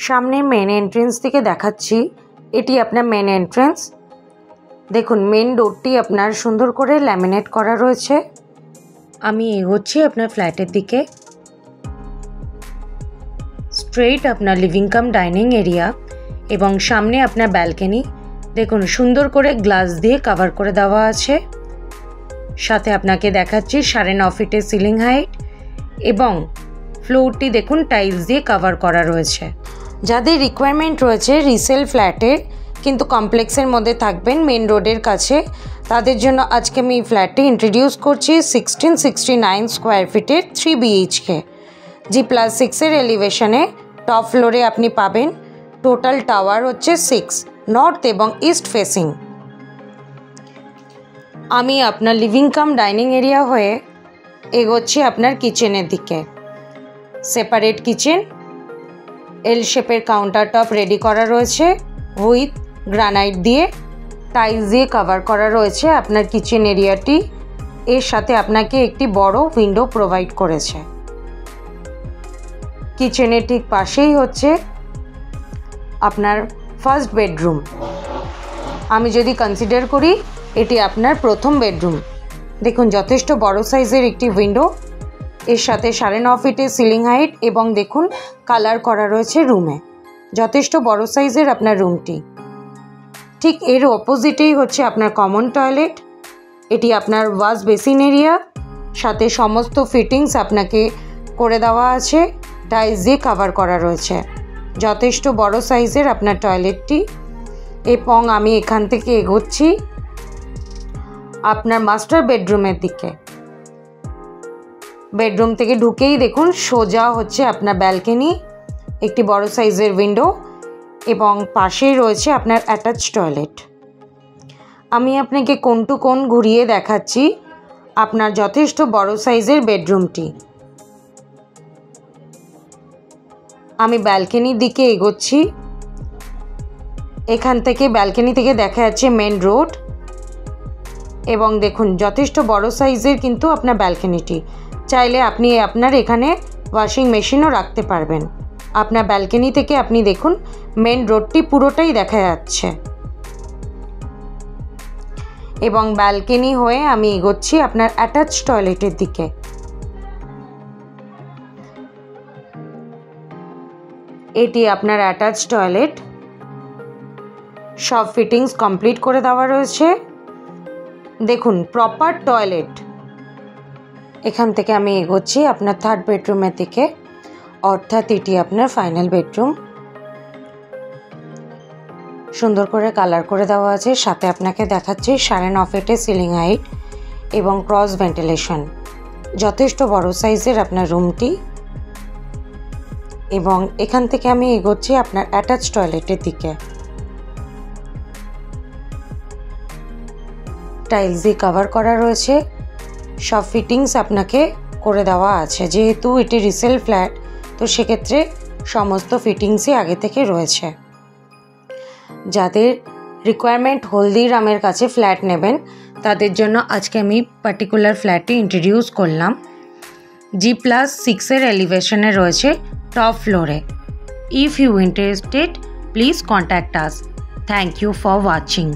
সামনে main entrance থেকে দেখাচ্ছি। এটি আপনার মেন এন্ট্রেন্স। দেখুন মেন ডোরটি আপনার সুন্দর করে ল্যামিনেট করা রয়েছে। আমি এগোচ্ছি আপনার ফ্ল্যাটের দিকে। স্ট্রেইট আপনার লিভিং কাম ডাইনিং এরিয়া এবং সামনে আপনার ব্যালকনি। দেখুন সুন্দর করে গ্লাস দিয়ে কভার করে দেওয়া আছে। সাথে আপনাকে দেখাচ্ছি 9.5 ফিটের সিলিং হাইট এবং ফ্লোরটি দেখুন টাইলস দিয়ে কভার করা রয়েছে। যাদের রিকোয়ারমেন্ট রয়েছে রিসেল ফ্ল্যাটের কিন্তু কমপ্লেক্সের মধ্যে থাকবেন মেন রোডের কাছে, তাদের জন্য আজকে আমি এই ফ্ল্যাটটি ইন্ট্রোডিউস করছি। 1669 স্কোয়ার ফিটের 3 BHK G+6 এলিভেশনে টপ ফ্লোরে আপনি পাবেন। টোটাল টাওয়ার হচ্ছে 6, নর্থ এবং ইস্ট ফেসিং। আমি আপনার লিভিং কাম ডাইনিং এরিয়া হয়ে এগোচ্ছি আপনার কিচেনের দিকে। সেপারেট কিচেন, এল শেপের কাউন্টার টপ রেডি করা রয়েছে উইথ গ্রানাইট দিয়ে টাইলস দিয়ে কভার করা রয়েছে আপনার কিচেন এরিয়াটি। এর সাথে আপনাকে একটি বড় উইন্ডো প্রোভাইড করেছে। কিচেনের ঠিক পাশেই হচ্ছে আপনার ফার্স্ট বেডরুম। আমি যদি কনসিডার করি এটি আপনার প্রথম বেডরুম। দেখুন যথেষ্ট বড় সাইজের একটি উইন্ডো, এর সাথে 9.5 ফিটের সিলিং হাইট এবং দেখুন কালার করা রয়েছে রুমে। যথেষ্ট বড় সাইজের আপনার রুমটি। ঠিক এর অপোজিটেই হচ্ছে আপনার কমন টয়লেট। এটি আপনার ওয়াশ বেসিন এরিয়া, সাথে সমস্ত ফিটিংস আপনাকে করে দেওয়া আছে, টাইলস দিয়ে কভার করা রয়েছে। যথেষ্ট বড় সাইজের আপনার টয়লেটটি। এবং আমি এখান থেকে এগোচ্ছি আপনার মাস্টার বেডরুমের দিকে। বেডরুম থেকে ঢুকেই দেখুন সোজা হচ্ছে আপনার ব্যালকনি, একটি বড় সাইজের উইন্ডো এবং পাশেই রয়েছে আপনার অ্যাটাচ টয়লেট। আমি আপনাকে কোণ টু কোণ ঘুরিয়ে দেখাচ্ছি আপনার যথেষ্ট বড় সাইজের বেডরুমটি। আমি ব্যালকনির দিকে এগোচ্ছি। এখান থেকে ব্যালকনি থেকে দেখা যাচ্ছে মেন রোড এবং দেখুন যথেষ্ট বড় সাইজের কিন্তু আপনার ব্যালকনিটি। চাইলে আপনি আপনার এখানে ওয়াশিং মেশিনও রাখতে পারবেন। আপনার ব্যালকনি থেকে আপনি দেখুন মেন রোডটি পুরোটাই দেখা যাচ্ছে। এবং ব্যালকনি হয়ে আমি এগোচ্ছি আপনার অ্যাটাচ টয়লেটের দিকে। এটি আপনার অ্যাটাচ টয়লেট, সব ফিটিংস কমপ্লিট করে দেওয়া রয়েছে। দেখুন প্রপার টয়লেট। এখান থেকে আমি এগোচ্ছি আপনার থার্ড বেডরুমের দিকে, অর্থাৎ এটি আপনার ফাইনাল বেডরুম। সুন্দর করে কালার করে দেওয়া আছে, সাথে আপনাকে দেখাচ্ছি 9.5 ফিটের সিলিং হাইট এবং ক্রস ভেন্টিলেশন। যথেষ্ট বড় সাইজের আপনার রুমটি। এবং এখান থেকে আমি এগোচ্ছি আপনার অ্যাটাচ টয়লেটের দিকে। টাইলস দিয়ে কভার করা রয়েছে, সব ফিটিংস আপনাকে করে দেওয়া আছে। যেহেতু এটি রিসেল ফ্ল্যাট তো সেক্ষেত্রে সমস্ত ফিটিংসই আগে থেকে রয়েছে। যাদের রিকোয়ারমেন্ট হলদিরামের কাছে ফ্ল্যাট নেবেন তাদের জন্য আজকে আমি পার্টিকুলার ফ্ল্যাটটি ইন্ট্রোডিউস করলাম। G+6 এলিভেশনে রয়েছে টপ ফ্লোরে। If you interested please contact us. Thank you for watching.